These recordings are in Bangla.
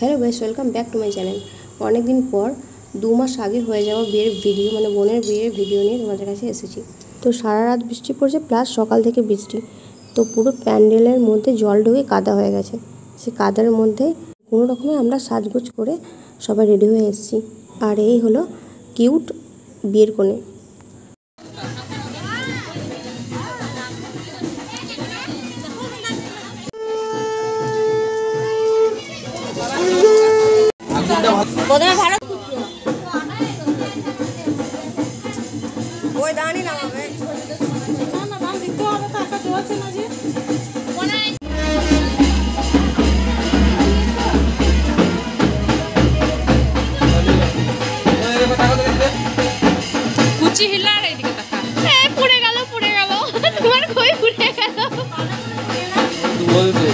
Hello guys, welcome back to my channel. অনেক দিন পর 2 মাস আগে হয়ে যাওয়া বিয়ের ভিডিও মানে বোনের বিয়ের ভিডিও নিয়ে তোমাদের কাছে এসেছি। তো সারা রাত বৃষ্টি পড়ছে, প্লাস সকাল থেকে বৃষ্টি। তো পুরো প্যান্ডেলের মধ্যে জল ঢুকে কাদা হয়ে গেছে। সেই কাদার মধ্যে কোনো রকমে আমরা সাজগোজ করে সবাই রেডি হয়ে এসেছি। আর এই হলো কিউট বিয়ের কোণে। প্রথমে ভালো ওই দাঁড়ি নামাবে না দাম দিতে হবে, টাকা চলছে না যে কুচি হিলা আর এইদিকে টাকা পুড়ে গেল তোমার কই পুড়ে গেল বলতে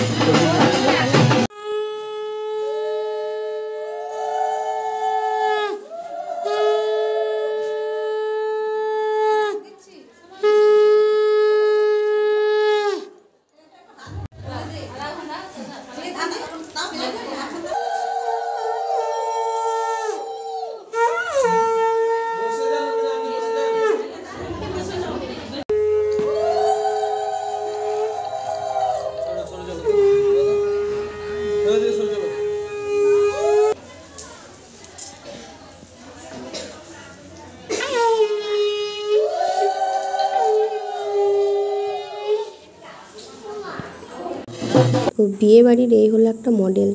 তো বিয়ে বাড়ির এই হলো একটা মডেল।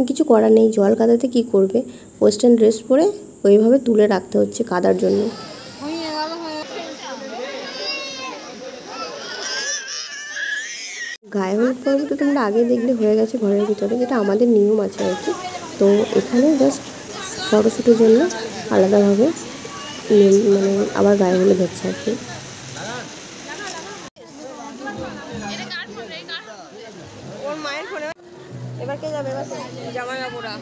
কিছু করার নেই, জল কাদাতে কি করবে, ওয়েস্টার্ন ড্রেস পরে ওইভাবে তুলে রাখতে হচ্ছে কাদার জন্য। গায়ে হলুদ পর্ব তো তোমরা আগে দেখলে হয়ে গেছে ঘরের ভিতরে, যেটা আমাদের নিয়ম আছে আর কি। তো এখানে জাস্ট ফটোশ্যুটের জন্য আলাদাভাবে মানে আবার গায়ে হলুদ হচ্ছে আর কি। ওর মায়ের ফোনে এবার কে যাবে, এবার জামাই বাবুরা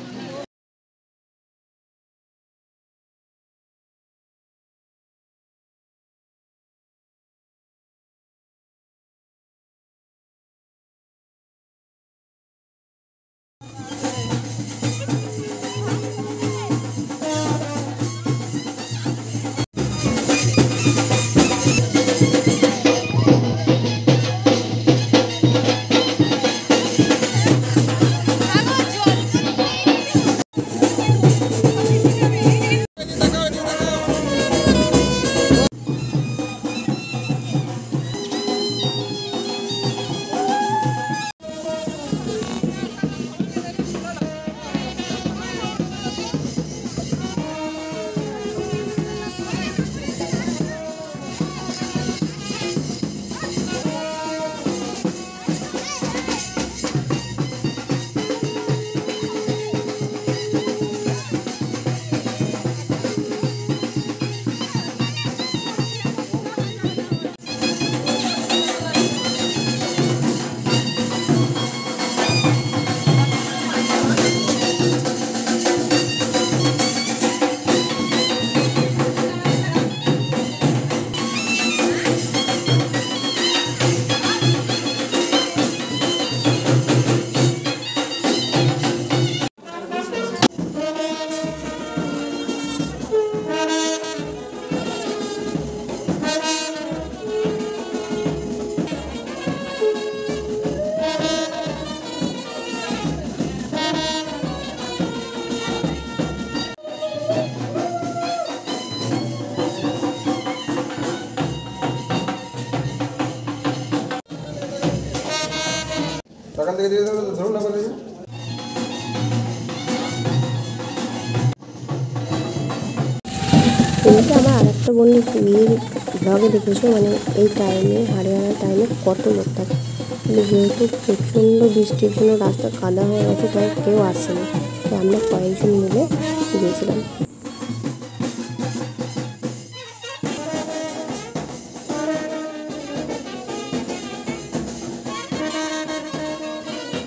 এমনিতে আমার আর একটা বোনের বিয়ের ব্লগে দেখেছো, মানে এই টাইমে হরিয়ানার টাইমে কত লোক থাকে, কিন্তু যেহেতু প্রচণ্ড বৃষ্টির জন্য রাস্তা কাদা হয়ে গেছে, তাই কেউ আসেনি। তাই আমরা কয়েকজন মিলে গিয়েছিলাম।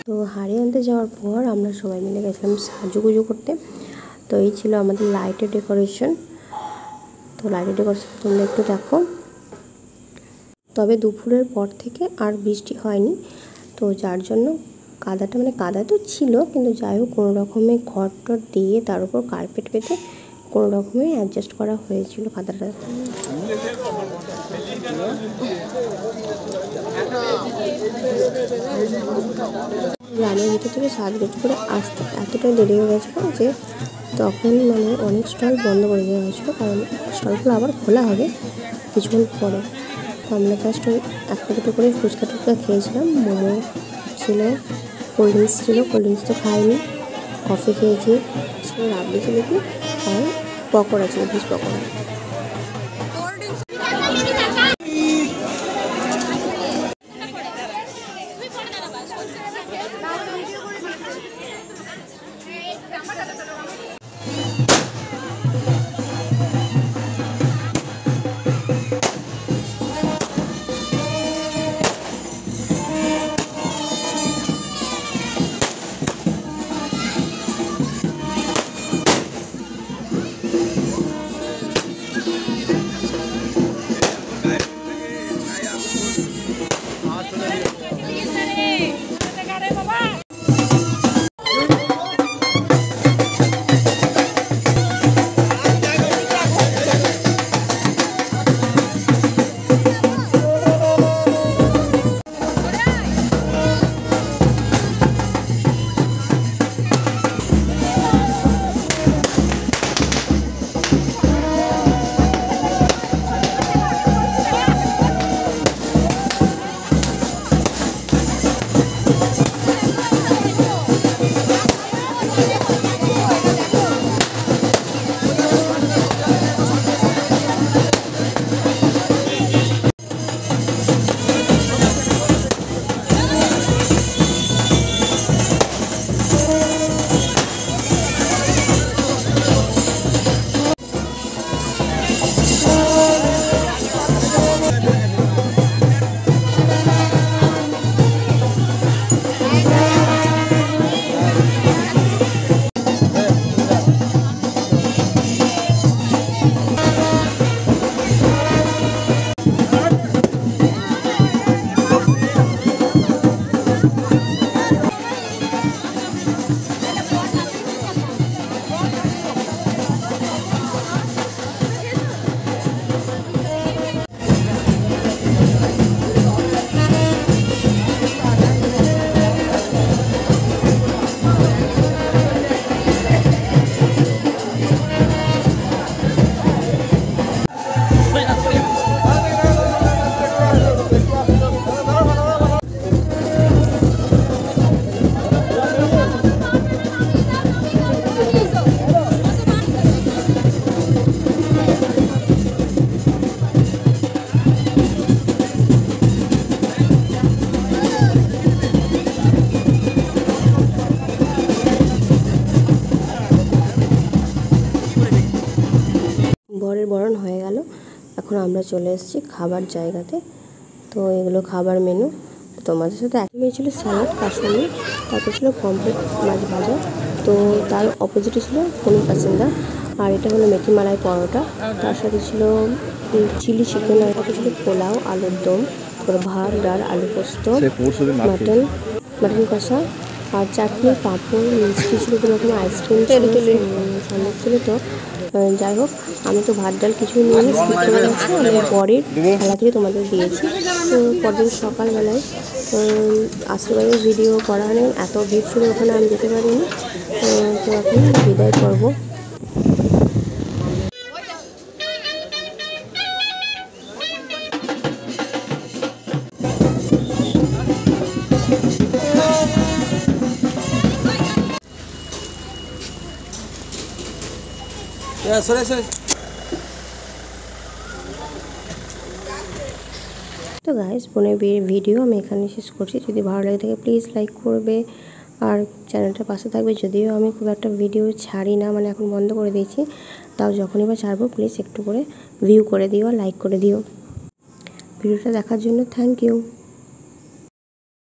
তো হরিয়ানাতে যাওয়ার পর আমরা সবাই মিলে গেছিলাম সাজুগুজু করতে। তো এই ছিল আমাদের লাইটের ডেকোরেশন। তো লাইটের ডেকোরেশন তোমরা একটু দেখো। তবে দুপুরের পর থেকে আর বৃষ্টি হয়নি, তো যার জন্য কাদাটা মানে কাদা তো ছিল, কিন্তু যাই হোক কোনো রকমে ঘর টর দিয়ে তার উপর কার্পেট পেতে কোনো রকমে অ্যাডজাস্ট করা হয়েছিল কাদাটা। গ্রামের ভিতর থেকে সাজগোজ করে আসতে এতটাই দেরি হয়ে গেছিলো যে তখন মানে অনেক স্টল বন্ধ করে দেওয়া হয়েছিলো, কারণ স্টলগুলো আবার খোলা হবে কিছুক্ষণ পরে। তো আমরা জাস্ট ওই একটা দুটো করে ফুচকা টুচকা খেয়েছিলাম, মোমো ছিল, কোল্ড ড্রিঙ্কস ছিল, কোল্ড ড্রিঙ্কস তো খাইনি, কফি খেয়েছি, ছিল রাবড়ি জিলিপি আর পকোড়া ছিল, ফিশ পকোড়া। বরের বরণ হয়ে গেল, এখন আমরা চলে এসেছি খাবার জায়গাতে। তো এগুলো খাবার মেনু। তোমাদের সাথে এক মেয়ে ছিল স্যালাড কাশুনি, তারপর ছিল পমফ্রেট মাছ ভাজা, তো তার অপোজিটে ছিল পনির পাসিন্দা, আর এটা হলো মেথি মালাই পরোটা, তার সাথে ছিল চিলি চিকেন, আর সাথে ছিল পোলাও, আলুর দম, তারপরে ভাত, ডাল, আলু পোস্ত, মাটন কষা, আর চাটনি, পাঁপড়, মিষ্টি ছিল, কোনো রকম আইসক্রিম ছিল, সন্দেশ ছিল। তো যাই হোক, আমি তো ভাত ডাল কিছুই নিয়ে স্কিপ করে যাচ্ছি, আমি বরের খেলা থেকে তোমাদের দিয়েছি। তো পরদিন সকালবেলায় আশীর্বাদের ভিডিও করা নেই, এত ভিড় ছিল ওখানে, আমি যেতে পারিনি। তো এখন বিদায় করবো। তো গাইস, বোনের বিয়ের ভিডিও আমি এখানে শেষ করছি। যদি ভালো লাগে থাকে প্লিজ লাইক করবে আর চ্যানেলটার পাশে থাকবে। যদিও আমি খুব একটা ভিডিও ছাড়ি না, মানে এখন বন্ধ করে দিয়েছি, তাও যখনই বা ছাড়বো প্লিজ একটু করে ভিউ করে দিও, লাইক করে দিও। ভিডিওটা দেখার জন্য থ্যাংক ইউ।